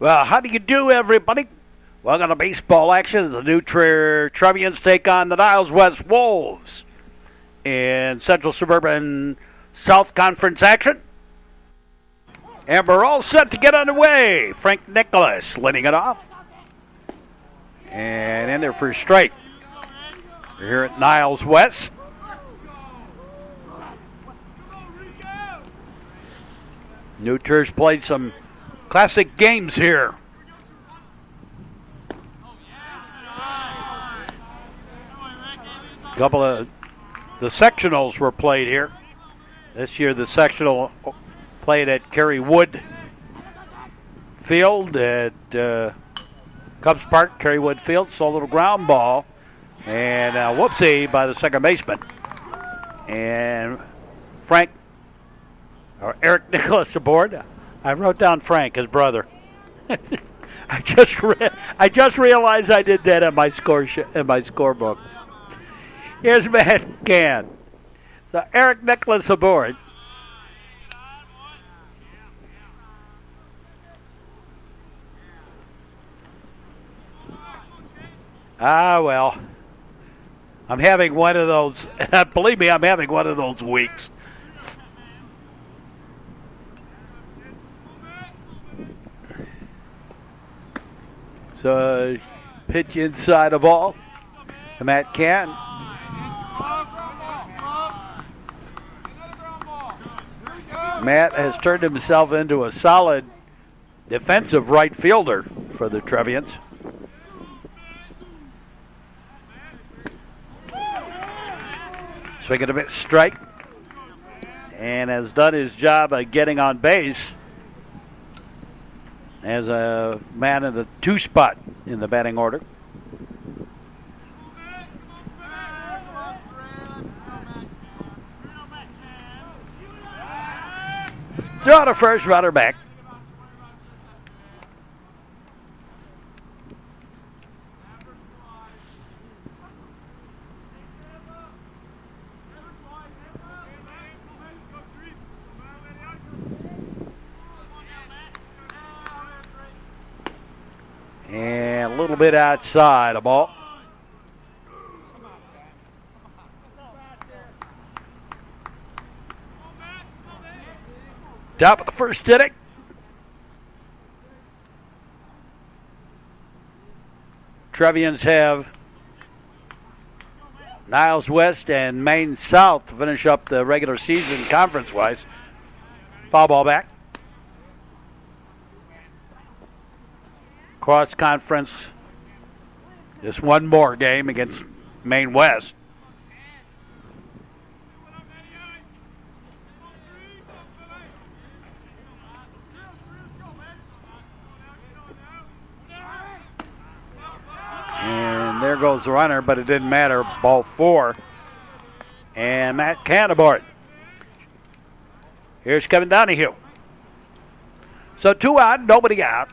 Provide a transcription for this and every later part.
Well, how do you do, everybody? Welcome to baseball action as the new Trier Trevians take on the Niles West Wolves in Central Suburban South Conference action. And we're all set to get underway. Frank Nicholas leading it off. And in there for a strike. We're here at Niles West. New Trier's played some classic games here. A couple of the sectionals were played here. This year the sectional played at Kerry Wood Field at Cubs Park, Kerry Wood Field. Saw a little ground ball and whoopsie by the second baseman. And Eric Nicholas aboard. I wrote down Frank, his brother. I just realized I did that in my scorebook. Here's Matt Gann. So Eric Nicholas aboard. Well, I'm having one of those. Believe me, I'm having one of those weeks. So, pitch inside the ball to Matt Gann. Matt has turned himself into a solid defensive right fielder for the Trevians. Swinging a bit strike. And has done his job of getting on base as a man in the 2 spot in the batting order. Throw to first, runner back. And a little bit outside the ball. Top of the first inning. Trevians have Niles West and Maine South to finish up the regular season conference-wise. Foul ball back. Cross conference, just one more game against Maine West. And there goes the runner, but it didn't matter. Ball 4. And Matt Gann aboard. Here's Kevin Donahue. So 2 out, nobody out.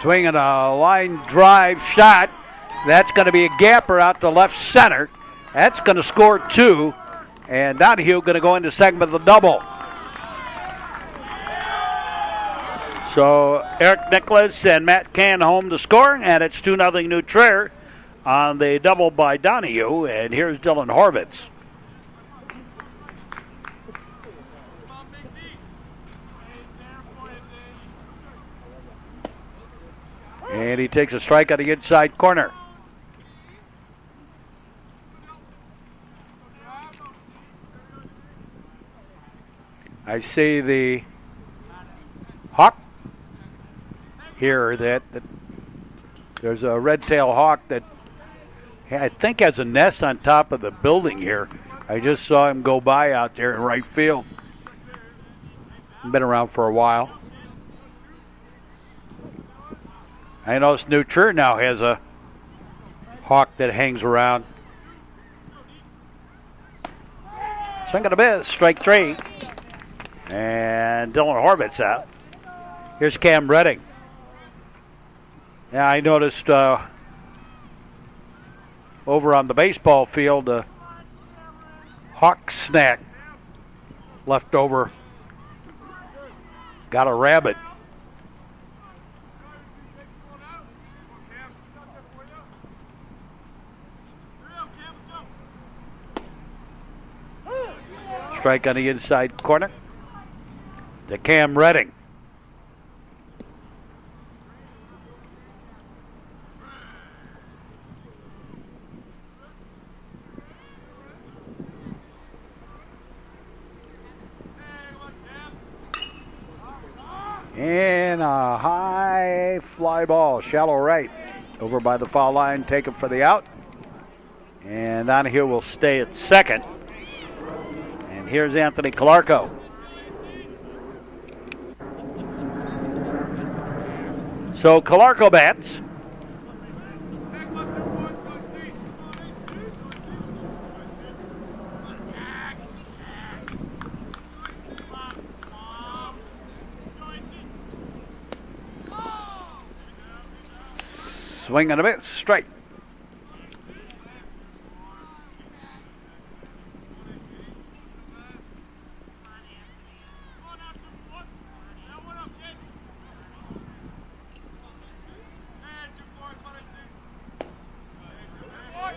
Swinging a line drive shot. That's going to be a gapper out to left center. That's going to score 2. And Donahue going to go into second with the double. So Eric Nicholas and Matt Gann home to score. And it's 2-0 New Trier on the double by Donahue. And here's Dylan Horvitz. And he takes a strike on the inside corner. I see the hawk here that there's a red-tailed hawk that I think has a nest on top of the building here. I just saw him go by out there in right field. Been around for a while. I notice New Trier now has a hawk that hangs around. Swing and a miss, strike 3. And Dylan Horvitz out. Here's Cam Redding. Yeah, I noticed over on the baseball field, hawk snack left over. Got a rabbit. Strike on the inside corner to Cam Redding. And a high fly ball, shallow right, over by the foul line, taken for the out. And Donahue will stay at second. And here's Anthony Calarco. So Calarco bats. Swing and a miss, strike.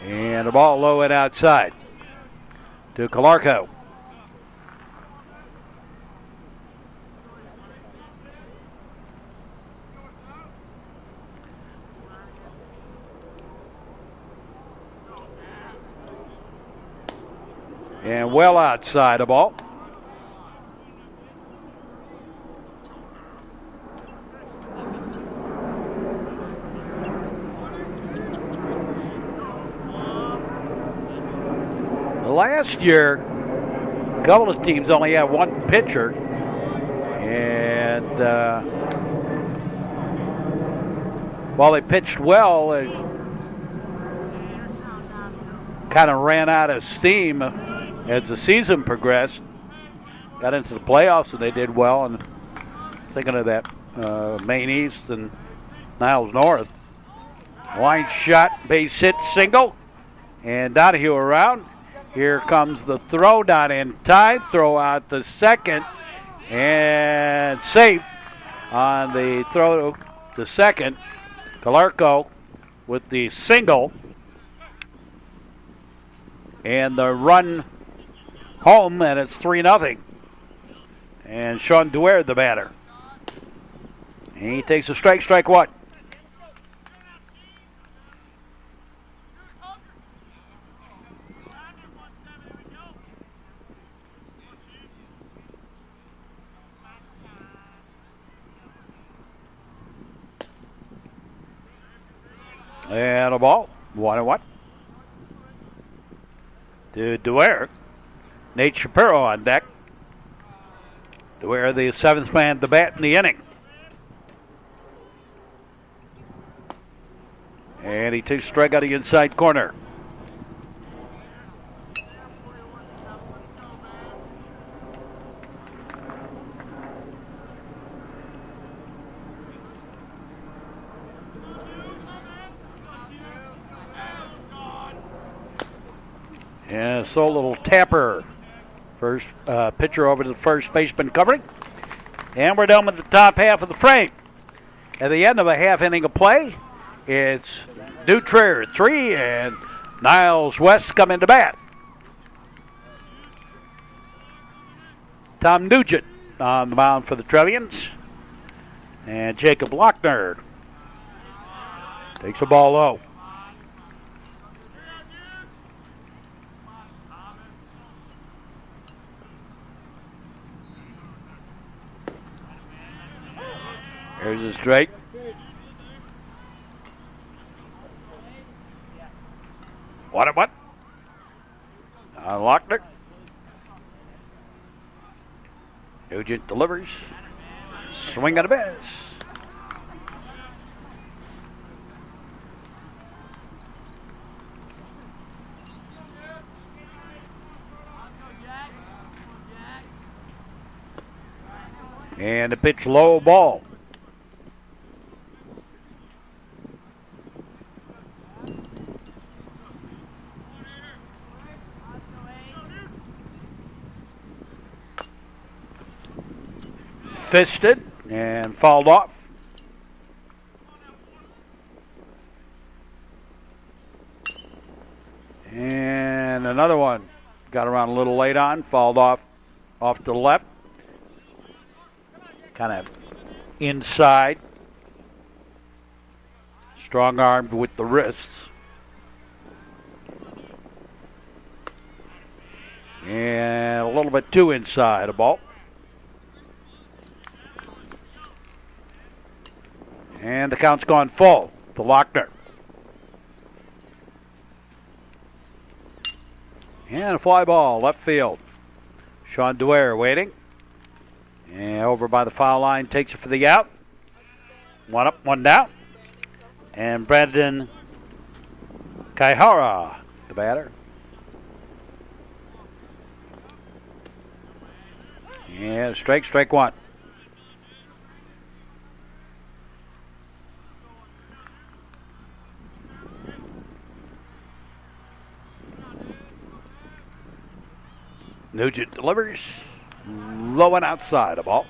And the ball low and outside to Calarco. And well outside the ball. Last year, a couple of teams only had one pitcher, and while they pitched well, they kind of ran out of steam as the season progressed. Got into the playoffs and they did well, and thinking of that Maine East and Niles North. Line shot, base hit, single, and Donahue around. Here comes the throw, not in time. Throw out to second, and safe on the throw to second. Calarco with the single, and the run home, and it's 3-0. And Sean Duer, the batter. And he takes a strike, strike one. And a ball, 1-1. To Duer. Nate Shapiro on deck. Duer, the seventh man to bat in the inning. And he takes a strike out of the inside corner. And so a little tapper. First pitcher over to the first baseman covering. And we're done with the top half of the frame. At the end of a half inning of play, it's Trier 3 and Niles West come into bat. Tom Nugent on the mound for the Trevians. And Jacob Lochner takes the ball low. Here's a straight. What? Lochner. Nugent delivers. Swing and a miss. And a pitch low, ball. fisted and fouled off. And another one got around a little late on, fouled off to the left. Kind of inside. Strong armed with the wrists. And a little bit too inside a ball. And the count's gone full to Lochner. And a fly ball, left field. Sean Dwyer waiting. And over by the foul line, takes it for the out. One up, one down. And Brandon Kaihara, the batter. And strike one. Nugent delivers. Low and outside a ball.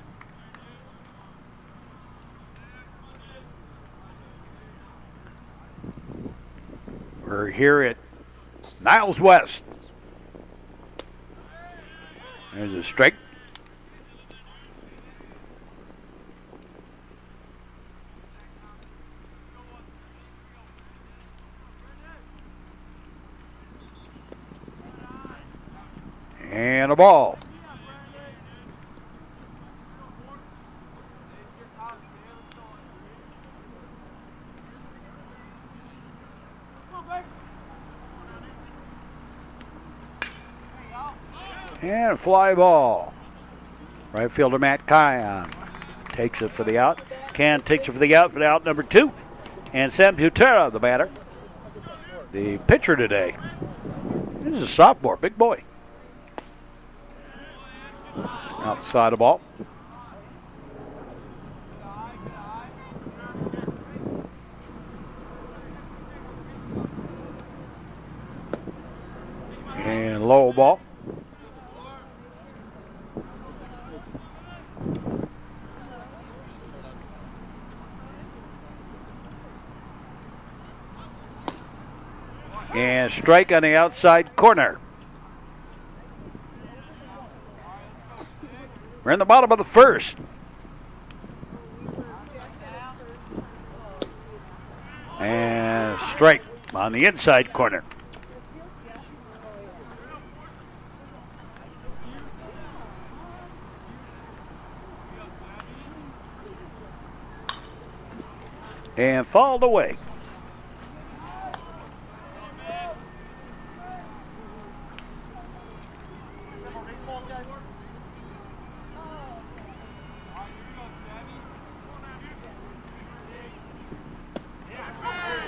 We're here at Niles West. There's a strike. And a ball. And a fly ball. Right fielder Matt Kion takes it for the out. Can takes it for the out number 2. And Sam Butera, the batter. The pitcher today. This is a sophomore, big boy. Outside the ball. And low ball. And strike on the outside corner. We're in the bottom of the first. And strike on the inside corner. And fouled away.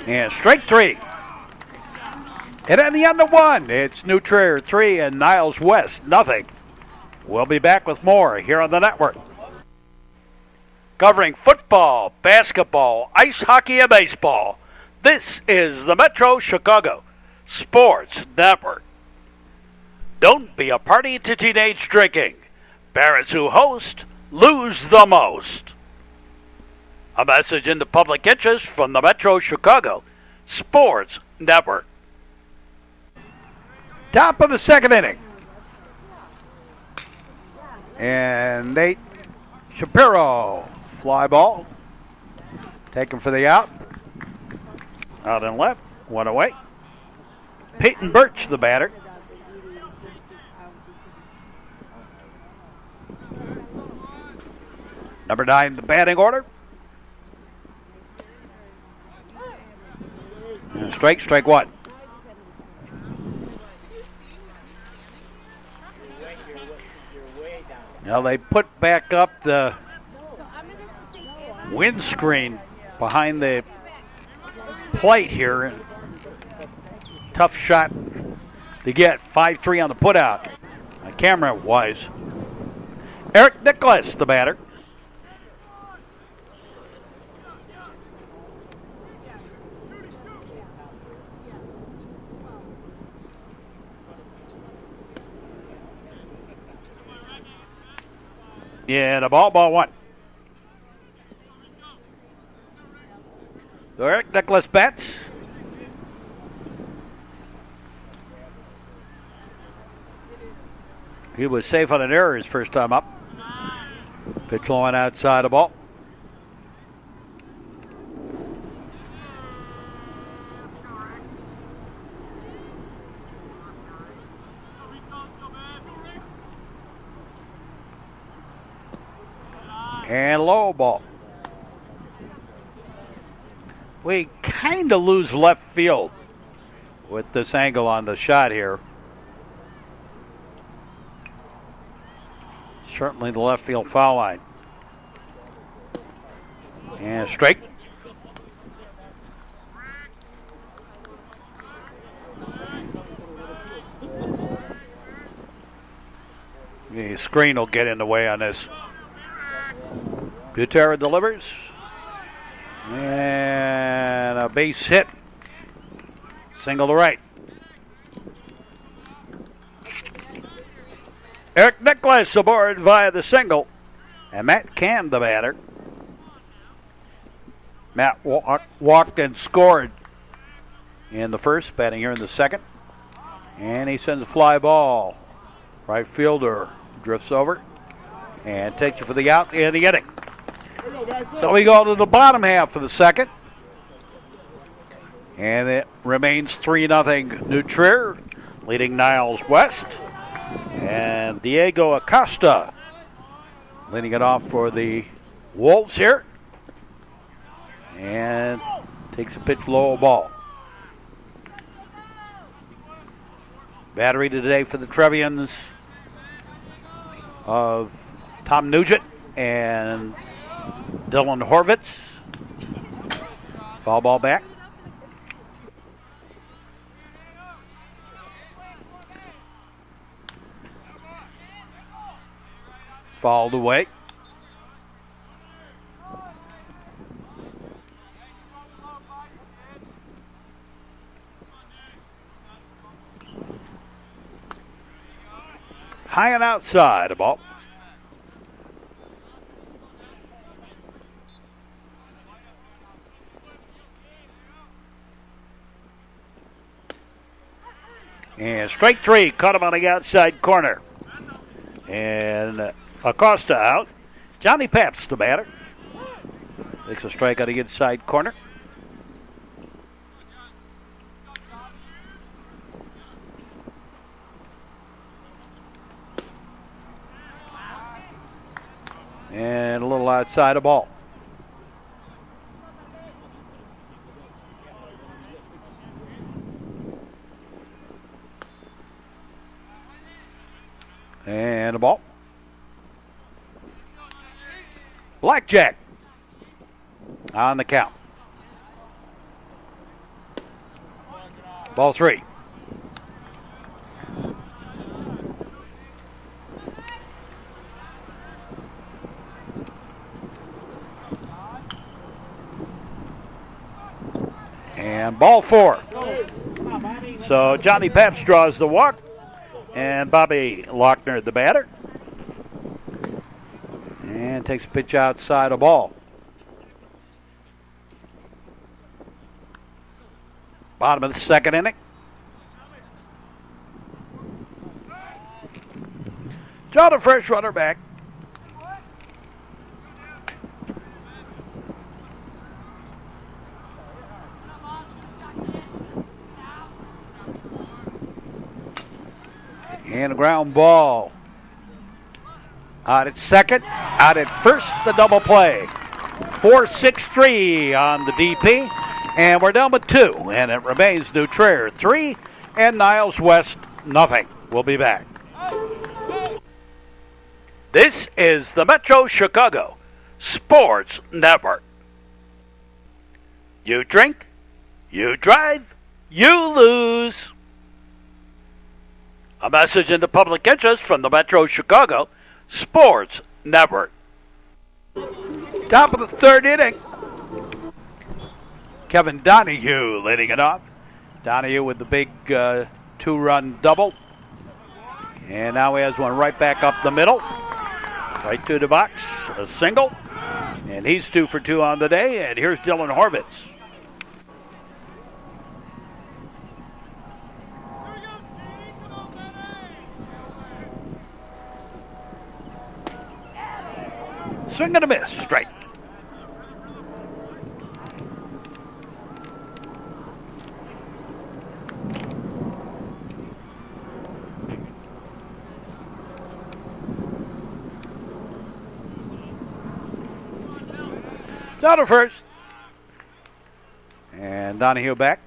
And strike 3. And at the end of 1, it's New Trier 3 and Niles West nothing. We'll be back with more here on the network. Covering football, basketball, ice hockey, and baseball. This is the Metro Chicago Sports Network. Don't be a party to teenage drinking. Parents who host lose the most. A message in the public interest from the Metro Chicago Sports Network. Top of the second inning. And Nate Shapiro, fly ball. Taken for the out. Out and left, one away. Peyton Birch, the batter. Number 9, the batting order. And strike 1. Now they put back up the windscreen behind the plate here. Tough shot to get. 5-3 on the putout, camera-wise. Eric Nicholas, the batter. Yeah, the ball 1. Eric Nicholas bats. He was safe on an error his first time up. Pitch line outside the ball. And low ball. We kind of lose left field with this angle on the shot here. Certainly the left field foul line. And straight. The screen will get in the way on this. Butera delivers. And a base hit. Single to right. Eric Nicholas aboard via the single. And Matt Can, the batter. Matt walked and scored in the first, batting here in the second. And he sends a fly ball. Right fielder drifts over and takes it for the out in the inning. So we go to the bottom half of the second. And it remains 3-0 New Trier, leading Niles West. And Diego Acosta leading it off for the Wolves here. And takes a pitch low ball. Battery today for the Trevians of Tom Nugent and Dylan Horvitz. Foul ball back. Fouled away. High and outside, a ball. And strike three, caught him on the outside corner. And Acosta out. Johnny Pabst, the batter. Takes a strike on the inside corner. And a little outside the ball. And a ball. Blackjack on the count. Ball three. And ball four. So Johnny Pabst draws the walk. And Bobby Lochner, the batter. And takes a pitch outside a ball. Bottom of the second inning. Draw the first runner back. And a ground ball. Out at second, out at first, the double play. 4-6-3 on the DP, and we're down with two, and it remains New Trier 3 and Niles West nothing. We'll be back. This is the Metro Chicago Sports Network. You drink, you drive, you lose. A message in the public interest from the Metro Chicago Sports Network. Top of the third inning. Kevin Donahue leading it off. Donahue with the big two-run double. And now he has one right back up the middle. Right to the box. A single. And he's 2 for 2 on the day. And here's Dylan Horvitz. Swing and a miss. Strike. It's out of first. And Donahue back.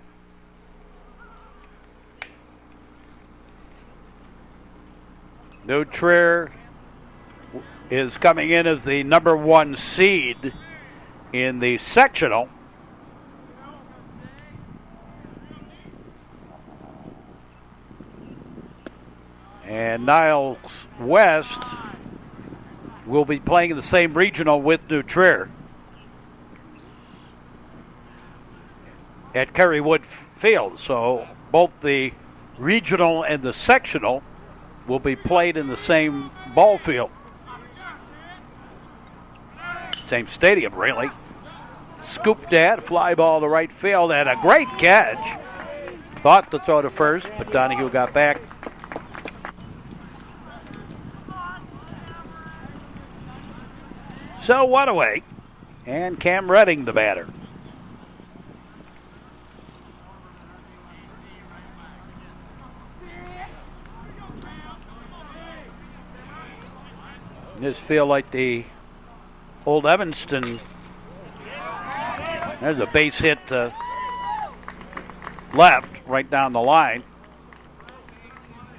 New Trier is coming in as the number 1 seed in the sectional. And Niles West will be playing in the same regional with New Trier at Kerrywood Field. So both the regional and the sectional will be played in the same ball field. Same stadium, really. Scooped at, fly ball to right field, and a great catch. Thought to throw to first, but Donahue got back. So one away, and Cam Redding the batter. This feel like the old Evanston. There's a base hit left, right down the line.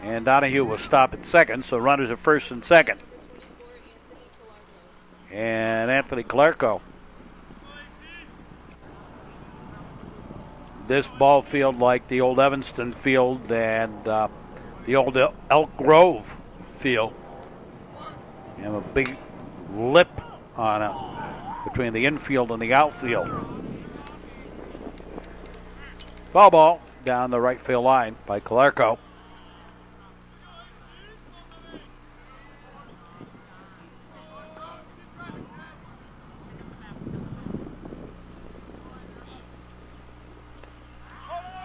And Donahue will stop at second, so runners at first and second. And Anthony Calarco. This ball field like the old Evanston field and the old Elk Grove field. You have a big lip on it between the infield and the outfield. Foul ball down the right field line by Calarco.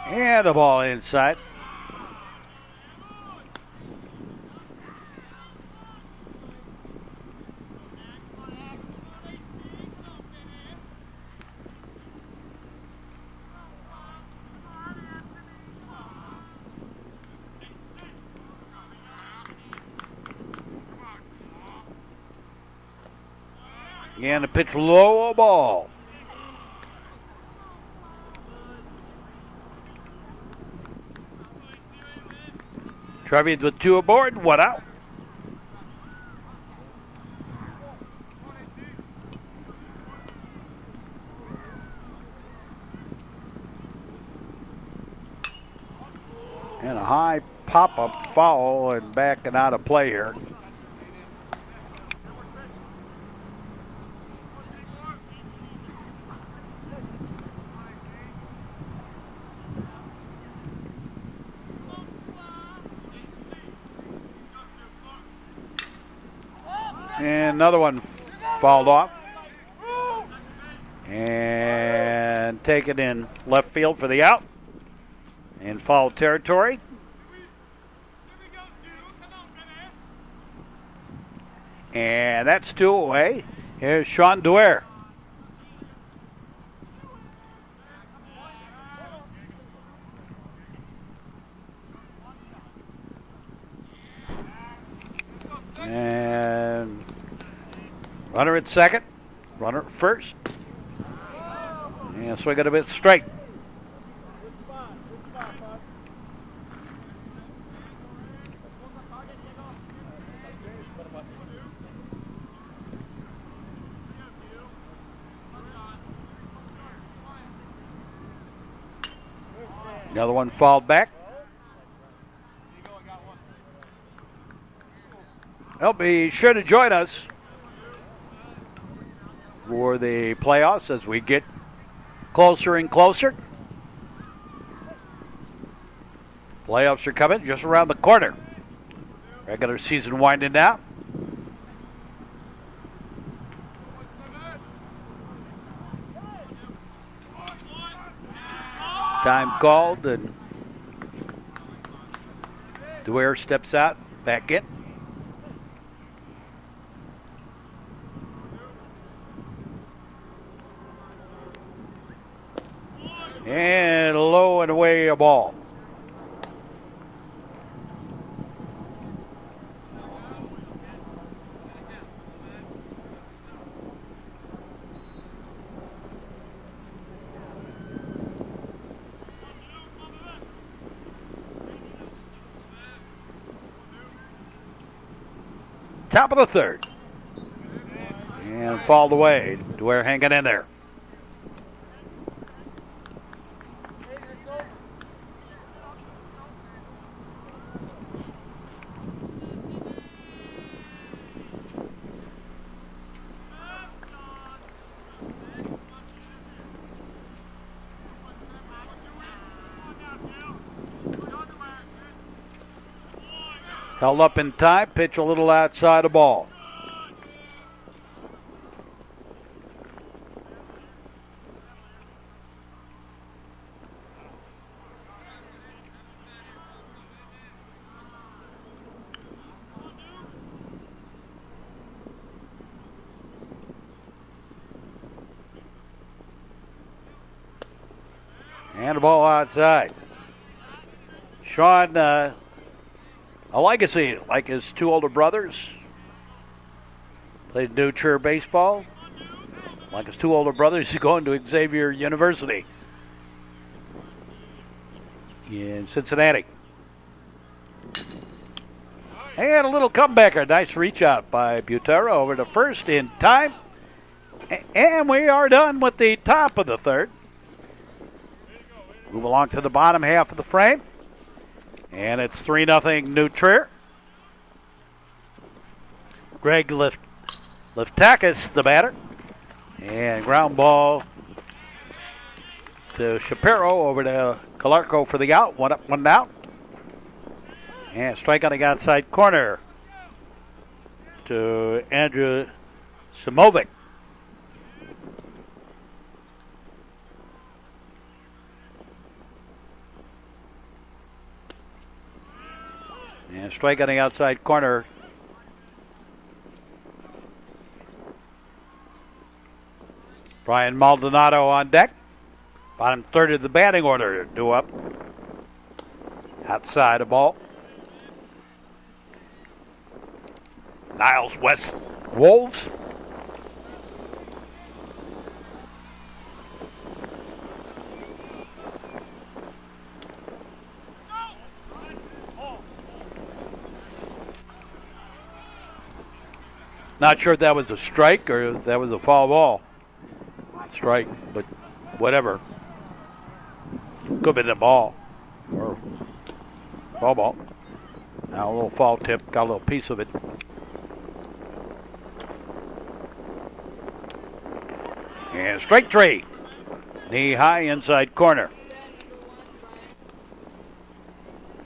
And a ball inside. And a pitch low, a ball. Trevians with 2 aboard, 1 out. And a high pop-up foul and backing out of play here. And another one fouled off. And taken in left field for the out. In foul territory. And that's 2 away. Here's Sean Dwyer. And runner at second, runner at first. And swing it a bit straight. Another one fouled back. Well, be sure to join us for the playoffs as we get closer and closer. Playoffs are coming just around the corner. Regular season winding down. Time called, and Dwyer steps out, back in. And low and away a ball. Top of the third. And fouled away. Dwyer hanging in there. Held up in time, pitch a little outside the ball. And the ball outside. Sean, a legacy like his two older brothers. Played New Trier baseball. Like his two older brothers, he's going to Xavier University in Cincinnati. And a little comebacker. Nice reach out by Butera over to first in time. And we are done with the top of the third. Move along to the bottom half of the frame. And it's 3-0 New Trier. Greg Liftakis, the batter. And ground ball to Shapiro over to Kalarko for the out. One up, one out. And strike on the outside corner to Andrew Simovic. And strike on the outside corner. Brian Maldonado on deck. Bottom third of the batting order due up. Outside the ball. Niles West Wolves. Not sure if that was a strike or if that was a foul ball. Strike, but whatever. Could have been a ball or foul ball. Now a little foul tip, got a little piece of it. And strike three. Knee high inside corner.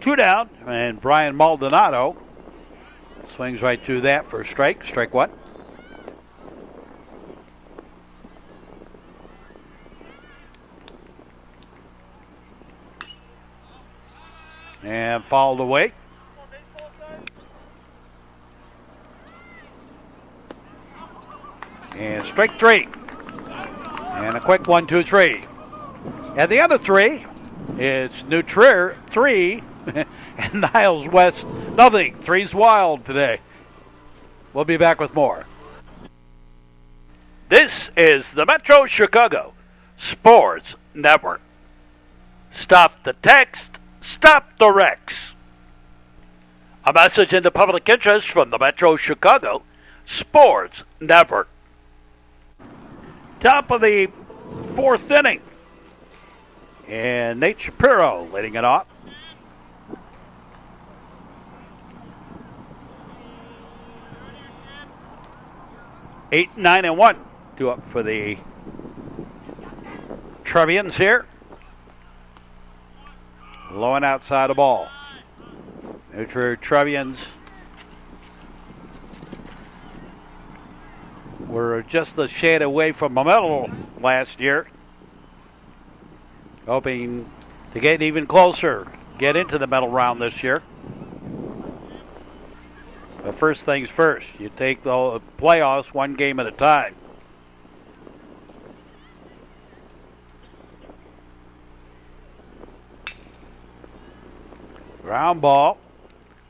Two down, and Brian Maldonado swings right through that for a strike. Strike one. And fouled away. And strike three. And a quick 1-2-3. At the end of three, it's New Trier 3 and Niles West nothing. Three's wild today. We'll be back with more. This is the Metro Chicago Sports Network. Stop the text, stop the wrecks. A message into public interest from the Metro Chicago Sports Network. Top of the fourth inning. And Nate Shapiro leading it off. Eight, 9, and 1. Two up for the Trevians here. Low and outside the ball. New Trier Trevians were just a shade away from a medal last year. Hoping to get even closer, get into the medal round this year. But first things first, you take the playoffs one game at a time. Ground ball.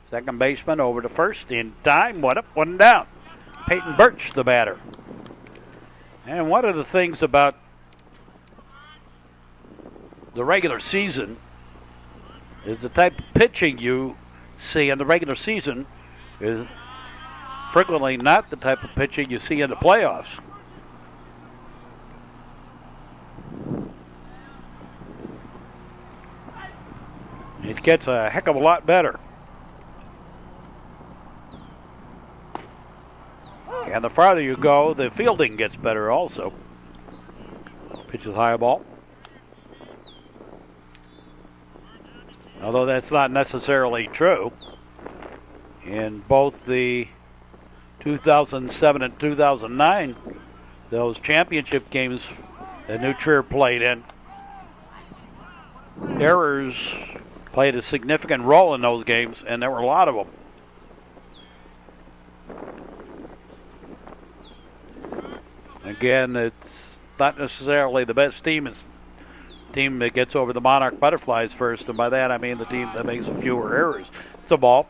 Second baseman over to first in time. One up, one down. Peyton Birch, the batter. And one of the things about the regular season is the type of pitching you see in the regular season is frequently not the type of pitching you see in the playoffs. It gets a heck of a lot better. And the farther you go, the fielding gets better also. Pitches high ball. Although that's not necessarily true. In both the 2007 and 2009, those championship games that New Trier played in, errors played a significant role in those games, and there were a lot of them. Again, it's not necessarily the best team. It's the team that gets over the Monarch Butterflies first, and by that I mean the team that makes fewer errors. It's a ball.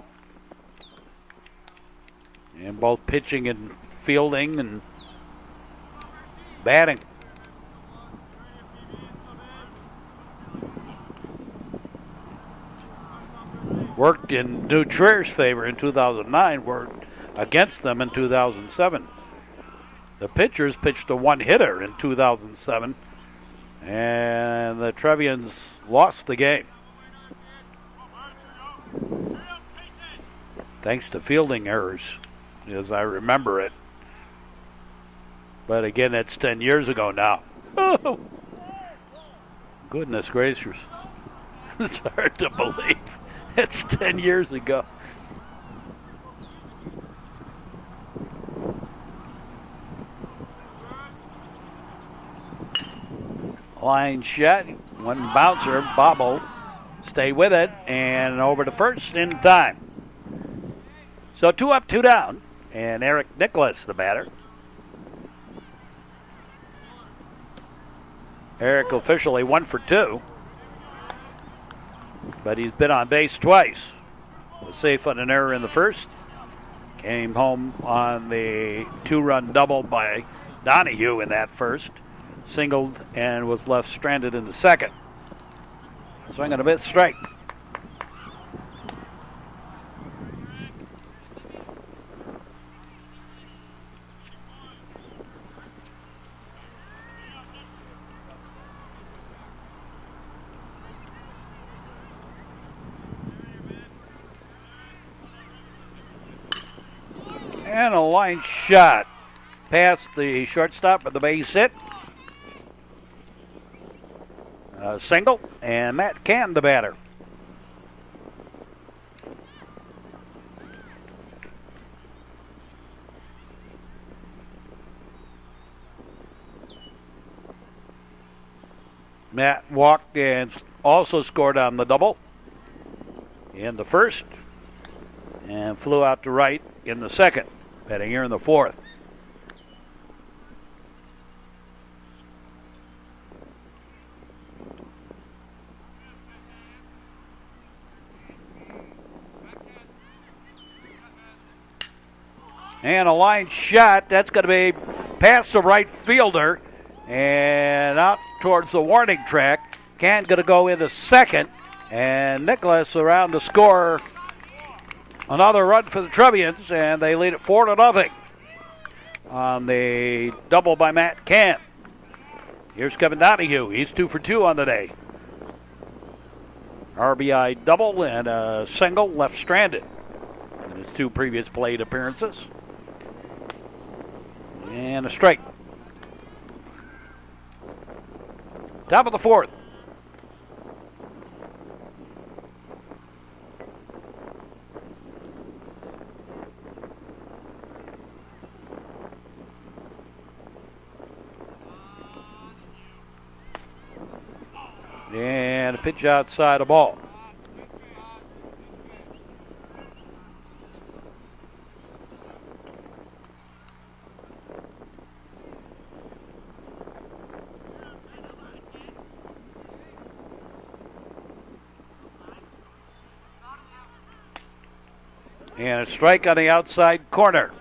And both pitching and fielding and batting. Worked in New Trier's favor in 2009, worked against them in 2007. The pitchers pitched a one-hitter in 2007, and the Trevians lost the game. Thanks to fielding errors, as I remember it. But again, that's 10 years ago now. Oh, goodness gracious. It's hard to believe. It's 10 years ago. Line shot, one bouncer, bobble, stay with it, and over to first in time. So 2 up, 2 down, and Eric Nicholas, the batter. Eric officially 1 for 2, but he's been on base twice. Was safe on an error in the first. Came home on the 2-run double by Donahue in that first. Singled and was left stranded in the second. Swing and a miss, strike. And a line shot past the shortstop with the base hit. Single, and Matt Can, the batter. Matt walked and also scored on the double in the first and flew out to right in the second, batting here in the fourth. And a line shot. That's going to be past the right fielder and out towards the warning track. Can going to go into second. And Nicholas around to score another run for the Trevians, and they lead it 4-0 on the double by Matt Can. Here's Kevin Donahue. He's 2 for 2 on the day. RBI double and a single left stranded in his 2 previous plate appearances. And a strike. Top of the fourth. And a pitch outside a ball. And a strike on the outside corner.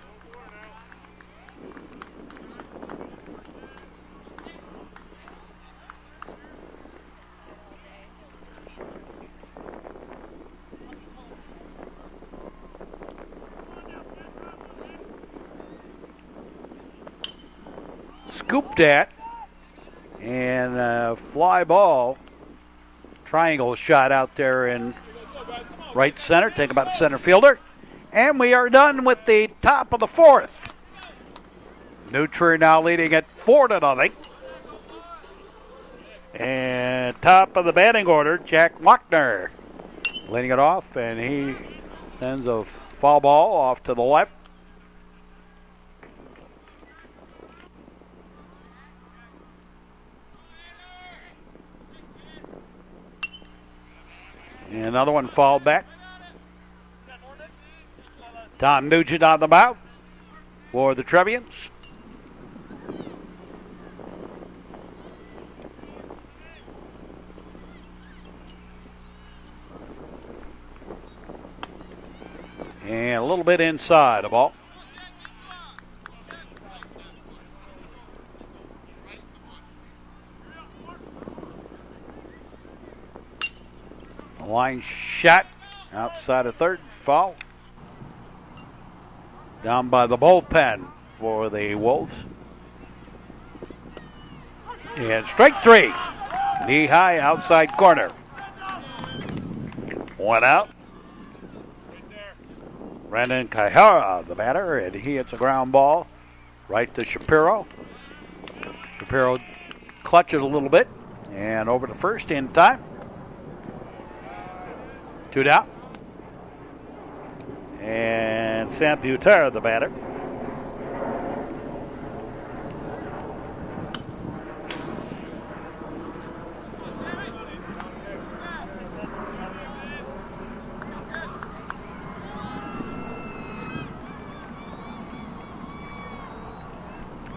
Scooped at, and a fly ball, triangle shot out there in right center, taken by the center fielder. And we are done with the top of the fourth. New Trier now leading at 4-0. And top of the batting order, Jack Lochner leading it off, and he sends a foul ball off to the left. And another one fouled back. Tom Nugent on the mound for the Trevians. And a little bit inside the ball. A line shot outside of third, foul. Down by the bullpen for the Wolves. And strike three. Knee high outside corner. One out. Brandon Kaihara, the batter, and he hits a ground ball right to Shapiro. Shapiro clutches a little bit and over to first in time. 2 down. And Sam Butera, the batter.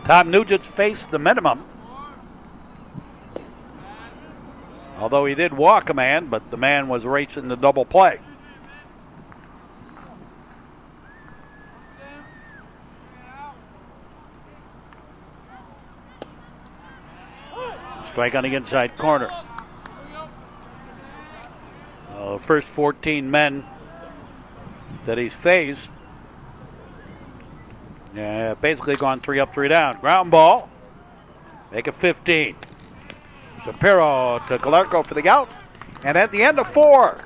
Tom Nugent faced the minimum. Although he did walk a man, but the man was racing the double play. Strike on the inside corner. First 14 men that he's faced, basically gone 3 up, 3 down. Ground ball, make it 15. Shapiro to Galarco for the out. And at the end of 4,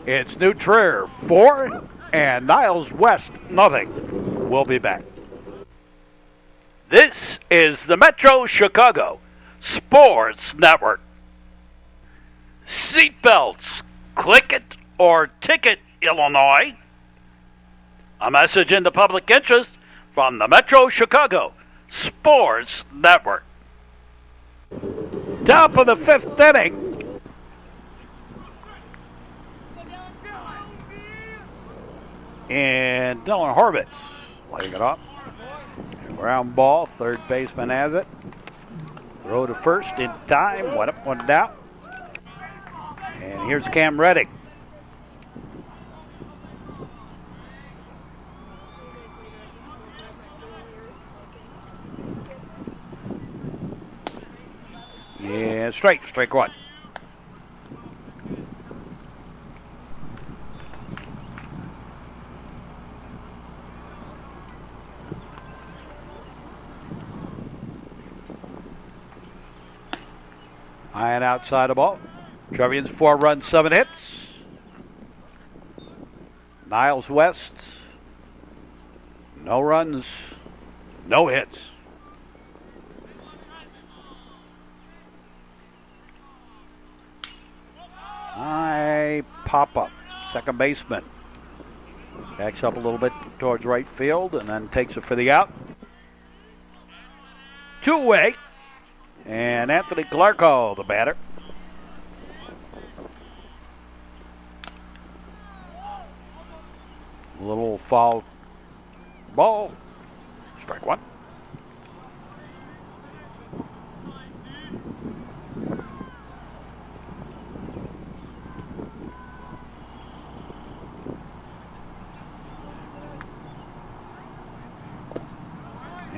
it's New Trier 4 and Niles West nothing. We'll be back. This is the Metro Chicago Sports Network. Seatbelts, click it or ticket, Illinois. A message in the public interest from the Metro Chicago Sports Network. Top of the 5th inning. And Dylan Horvitz laying it up. Ground ball, third baseman has it. Throw to first in time, 1 up, 1 down. And here's Cam Reddick. Yeah, strike 1. High and outside the ball. Trevians 4 runs, 7 hits. Niles West, no runs, no hits. High pop up, second baseman. Backs up a little bit towards right field and then takes it for the out. 2-away. And Anthony Galarco, the batter. A little foul ball. Strike 1.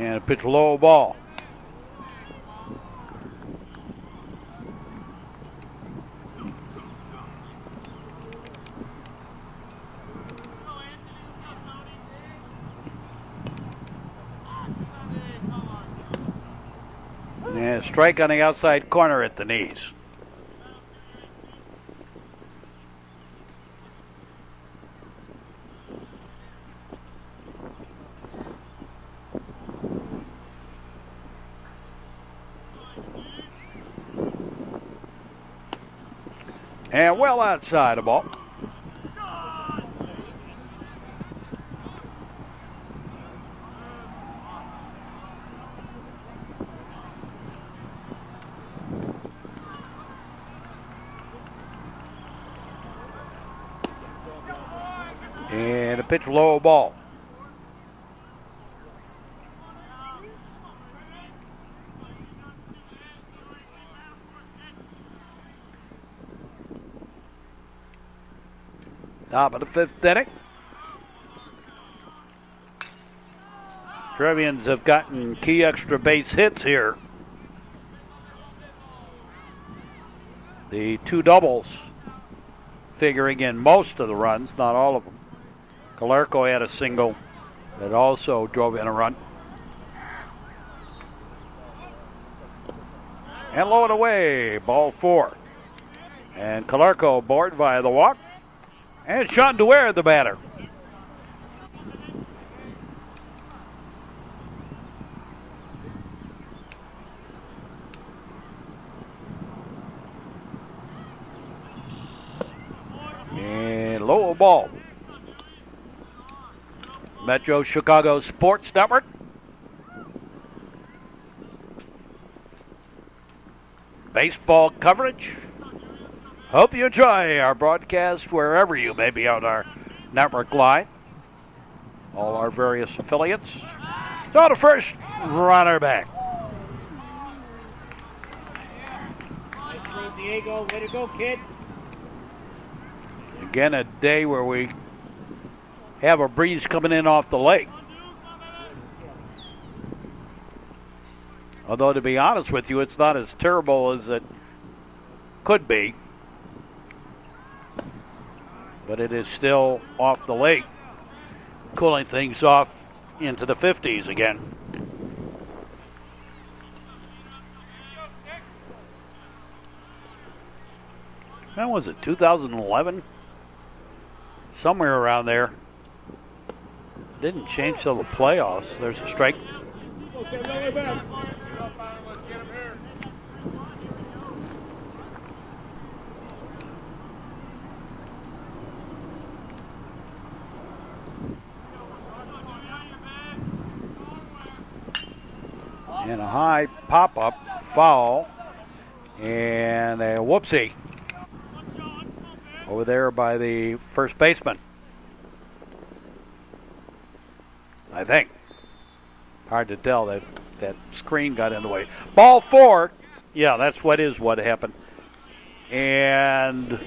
And a pitch low ball. And a strike on the outside corner at the knees. And well outside the ball. And a pitch low ball. Top of the fifth inning. Trevians have gotten key extra base hits here. The two doubles figuring in most of the runs, not all of them. Calarco had a single that also drove in a run. And low and away, ball 4. And Calarco aboard via the walk. And Sean Dwyer, the batter. And low ball. Metro Chicago Sports Network. Baseball coverage. Hope you enjoy our broadcast wherever you may be on our network line. All our various affiliates. So the first runner back. Nice throw, Diego. Way to go, kid. Again, a day where we have a breeze coming in off the lake. Although, to be honest with you, it's not as terrible as it could be. But it is still off the lake, cooling things off into the 50s again. When was it, 2011? Somewhere around there. Didn't change till the playoffs. There's a strike. And a high pop-up, foul, and a whoopsie over there by the first baseman. I think. Hard to tell. That screen got in the way. Ball 4. Yeah, that's what happened. And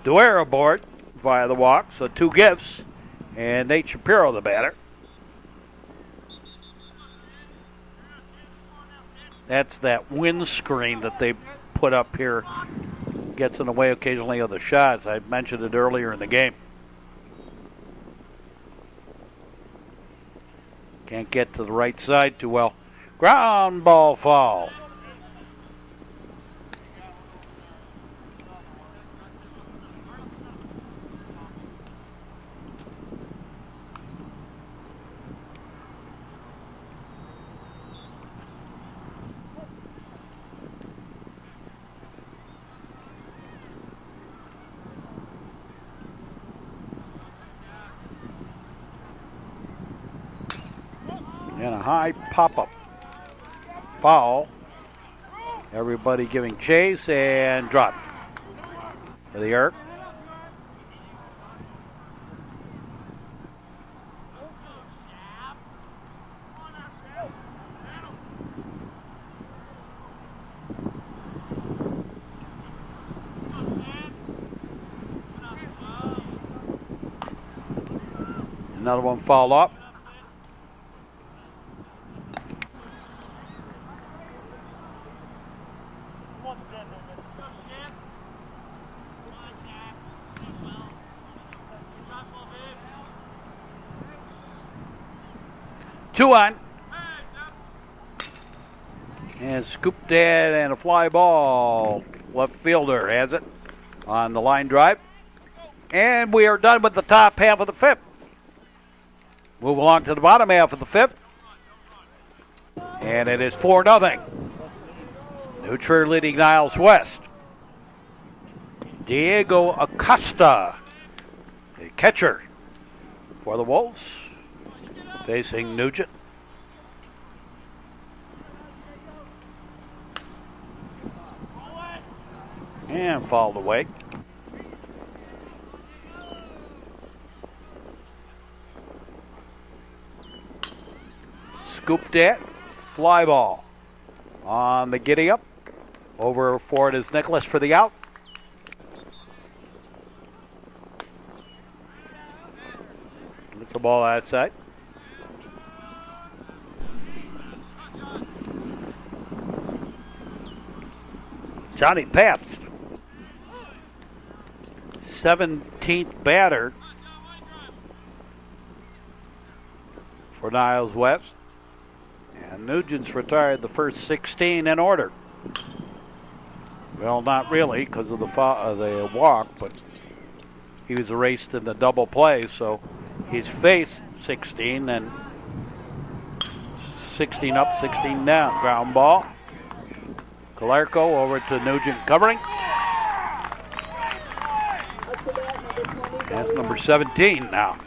Dwyer aboard via the walk, so 2 gifts. And Nate Shapiro, the batter. That's that wind screen that they put up here. Gets in the way occasionally of the shots. I mentioned it earlier in the game. Can't get to the right side too well. Ground ball foul. And a high pop-up foul. Everybody giving chase and drop for the Earth. Another one fouled up. 2 on. And scooped that and a fly ball. Left fielder has it on the line drive. And we are done with the top half of the 5th. Move along to the bottom half of the 5th. And it is 4-0. New Trier leading Niles West. Diego Acosta, the catcher for the Wolves, facing Nugent. And fouled away. Scooped it. Fly ball on the giddy up. Over for it is Nicholas for the out. Gets the ball outside. Johnny Pabst, 17th batter for Niles West. And Nugent's retired the first 16 in order. Well, not really because of the walk, but he was erased in the double play, so he's faced 16 and 16 up, 16 down. Ground ball. Calarco over to Nugent covering. That's number 17 now.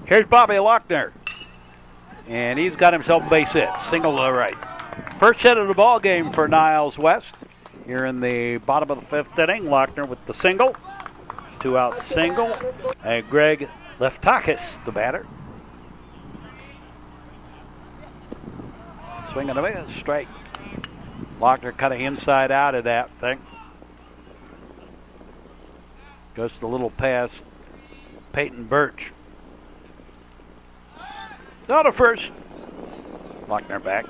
Here's Bobby Lochner. And he's got himself a base hit. Single to the right. First hit of the ball game for Niles West. Here in the bottom of the 5th inning. Lochner with the single. 2-out single. And Greg Leftakis, the batter. Swing and a miss, strike. Lochner cutting inside out of that thing. Just a little past Peyton Birch. Down to first. Lochner back.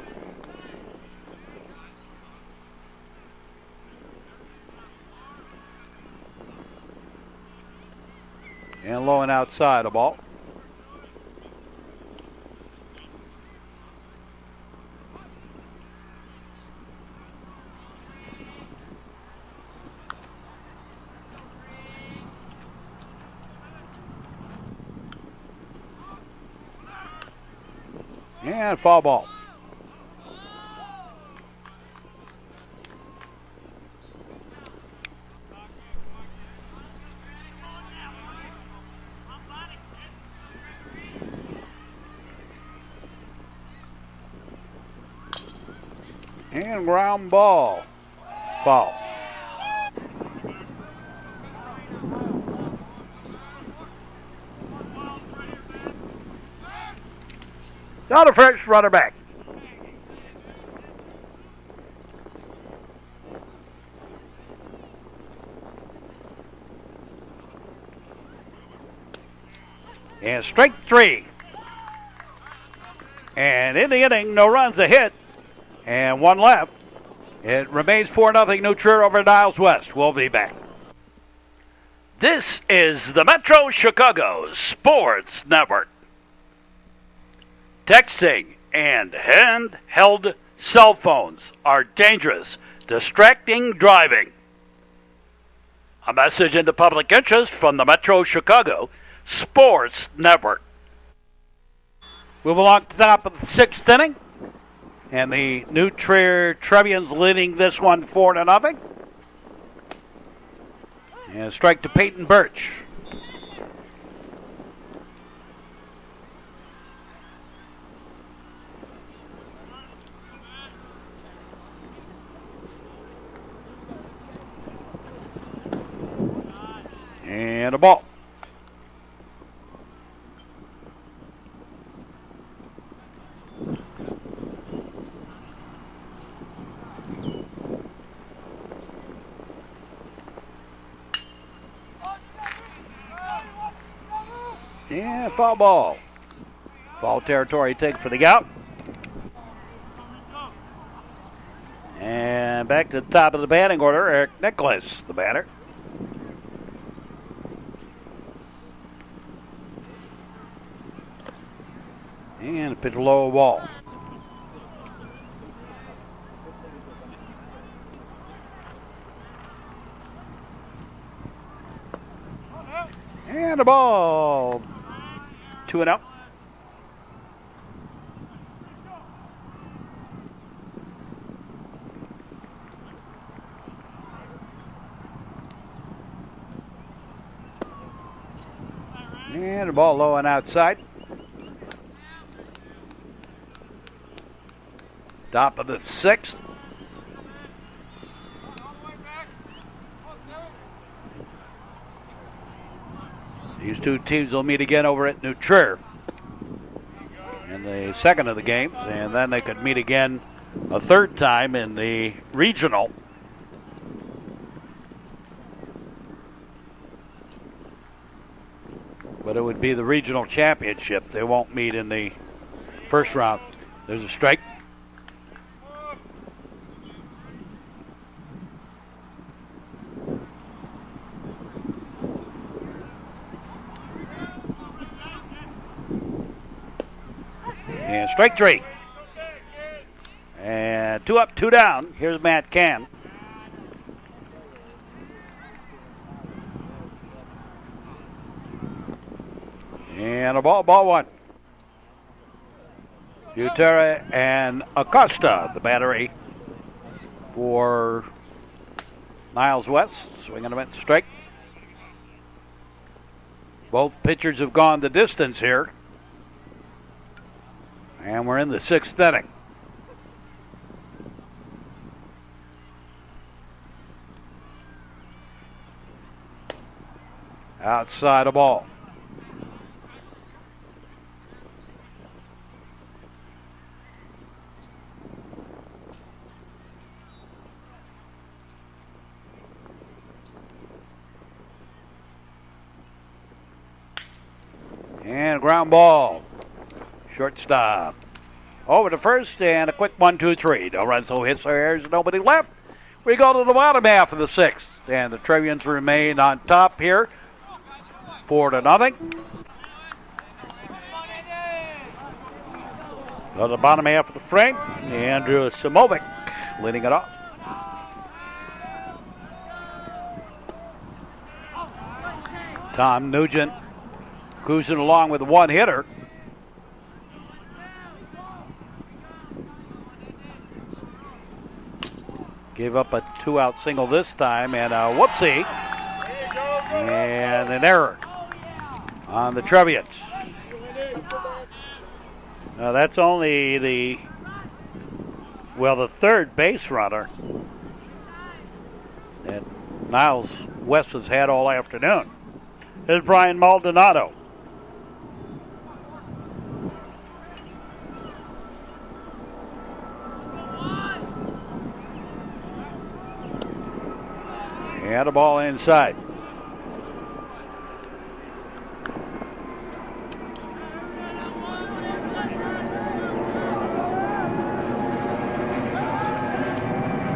And low and outside a ball. And foul ball. And ground ball. Foul. Down to first, runner back. And strike 3. And in the inning, no runs, a hit, and 1 left. It remains 4-0 New Trier over Niles West. We'll be back. This is the Metro Chicago Sports Network. Texting and handheld cell phones are dangerous, distracting driving. A message in the public interest from the Metro Chicago Sports Network. Move along to the top of the 6th inning. And the New Trier Trevians leading this one 4-0. And strike to Peyton Birch. And a ball. And foul ball. Foul territory take for the out. And back to the top of the batting order, Eric Nicholas, the batter. And a pitch low ball. And a ball. 2-0. And the ball low and outside. Top of the 6th. These two teams will meet again over at New Trier in the second of the games, and then they could meet again a third time in the regional. But it would be the regional championship. They won't meet in the first round. There's a strike. And strike 3. And 2 up, 2 down. Here's Matt Can. And a ball 1. Butera and Acosta, the battery for Niles West. Swinging a strike. Both pitchers have gone the distance here. And we're in the 6th inning. Outside a ball. And ground ball. Shortstop. Over to first and a quick 1-2-3. No runs, no hits, there's nobody left. We go to the bottom half of the 6th. And the Trevians remain on top here. 4-0. Go to the bottom half of the frame. Andrew Simovic leading it off. Tom Nugent cruising along with one hitter. Gave up a 2-out single this time and a whoopsie. And an error on the Trevians. Now that's only the third base runner that Niles West has had all afternoon. Here's Brian Maldonado. And a ball inside.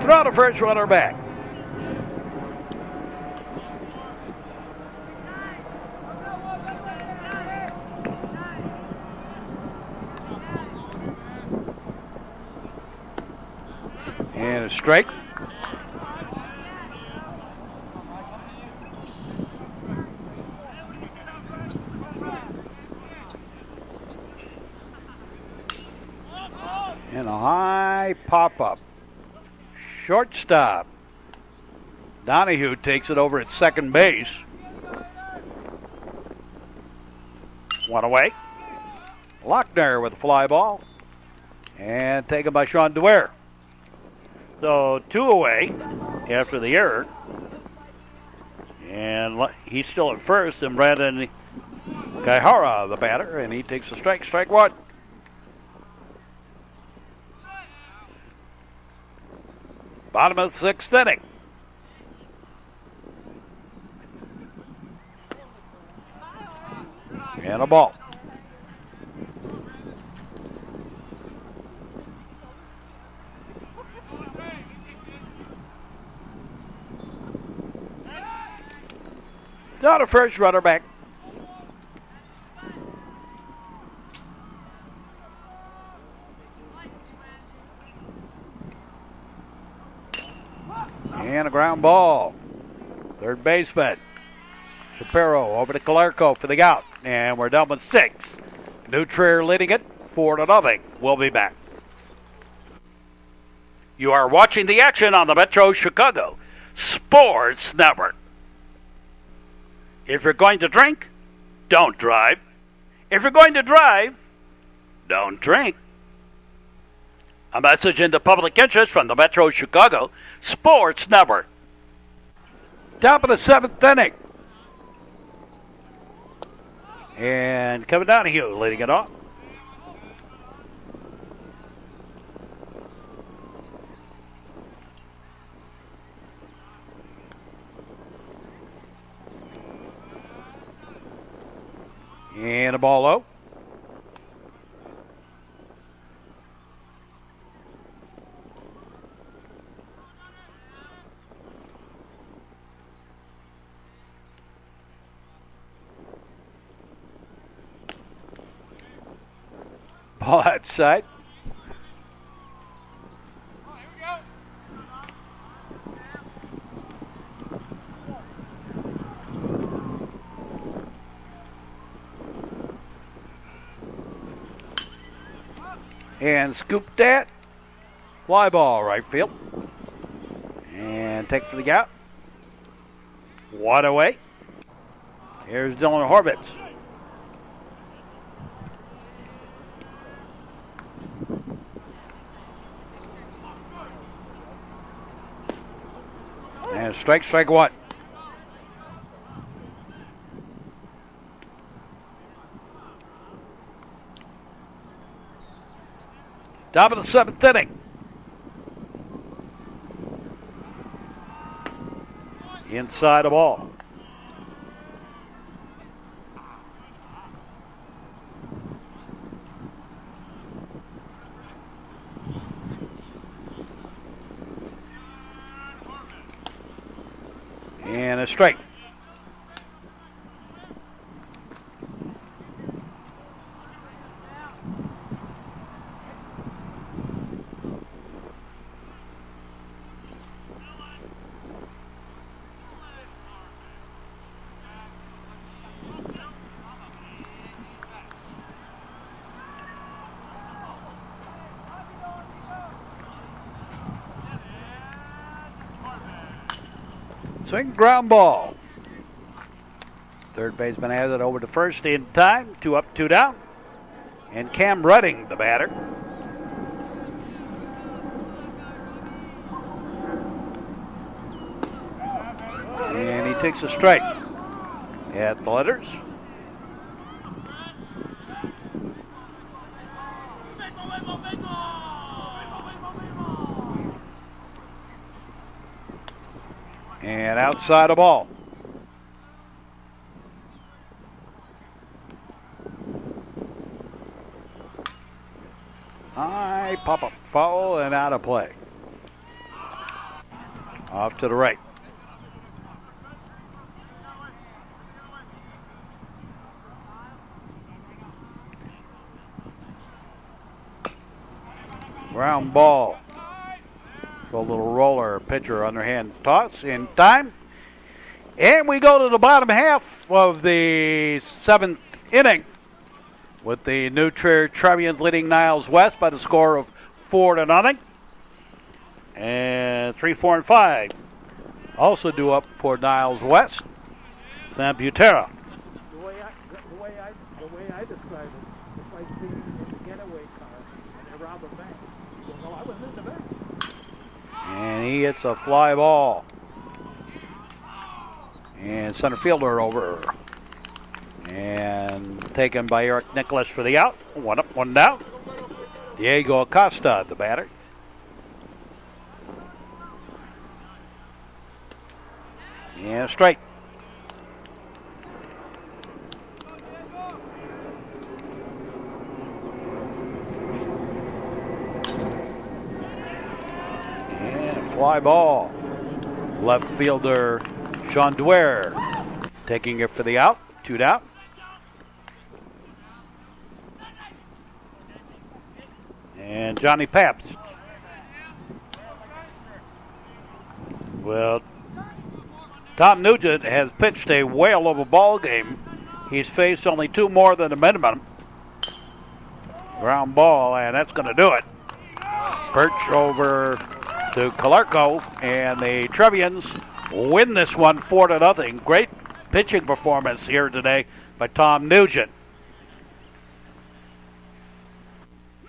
Throw the first runner back. And a strike. And a high pop-up. Shortstop. Donahue takes it over at second base. One away. Lochner with a fly ball. And taken by Sean Dwyer. So 2 away after the error. And he's still at first. And Brandon Kaihara, the batter, and he takes a strike. Strike 1. Bottom of the 6th inning. And a ball. Not a first runner back. And a ground ball. Third baseman Shapiro over to Calarco for the out. And we're done with 6. New Trier leading it 4-0. We'll be back. You are watching the action on the Metro Chicago Sports Network. If you're going to drink, don't drive. If you're going to drive, don't drink. A message into public interest from the Metro Chicago Sports Network. Top of the 7th inning. And Kevin Donahue leading it off. And a ball low. Ball outside. And scoop that. Fly ball right field. And take for the out. One away. Here's Dylan Horvitz. And strike one. Top of the 7th inning. Inside a ball. And a strike. Swing ground ball. Third baseman has it over to first in time. 2 up, 2 down. And Cam Redding, the batter. And he takes a strike at the letters. And outside a ball. High pop-up foul and out of play. Off to the right. Ground ball. A little roller, pitcher underhand toss in time. And we go to the bottom half of the 7th inning with the new Trier Trevians leading Niles West by the score of 4-0. And 3, 4, and 5 also due up for Niles West. Sam Butera. The way I describe it, it's like being in the getaway car and around the bank. You go, no, I wasn't in the bank. And he hits a fly ball. And center fielder over. And taken by Eric Nicholas for the out. 1 up, 1 down. Diego Acosta, the batter. And straight. And fly ball. Left fielder Sean Dwyer taking it for the out. 2 down. And Johnny Pabst. Well, Tom Nugent has pitched a whale of a ball game. He's faced only 2 more than the minimum. Ground ball, and that's going to do it. Perch over to Calarco, and the Trevians win this one 4-0. Great pitching performance here today by Tom Nugent.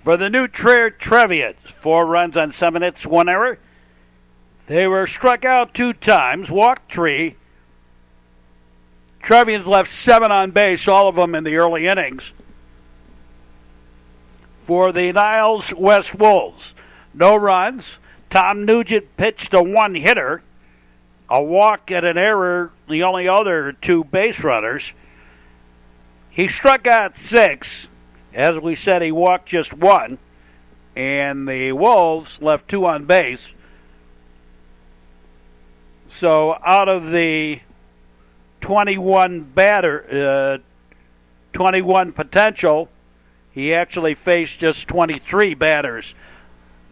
For the new Trier Trevians, 4 runs on 7 hits, 1 error. They were struck out 2 times, walked 3. Trevians left 7 on base, all of them in the early innings. For the Niles West Wolves, no runs. Tom Nugent pitched a 1-hitter, a walk and an error, the only other 2 base runners. He struck out 6. As we said, he walked just 1. And the Wolves left 2 on base. So out of the 21 potential, he actually faced just 23 batters.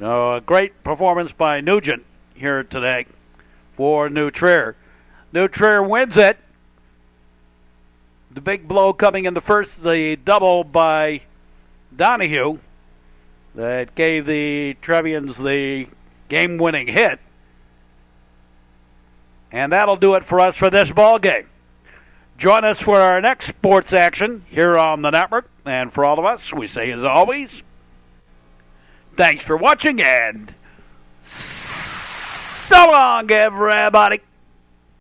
A great performance by Nugent here today for New Trier. New Trier wins it. The big blow coming in the first, the double by Donahue that gave the Trevians the game-winning hit. And that'll do it for us for this ball game. Join us for our next sports action here on the network. And for all of us, we say as always, thanks for watching and so long, everybody.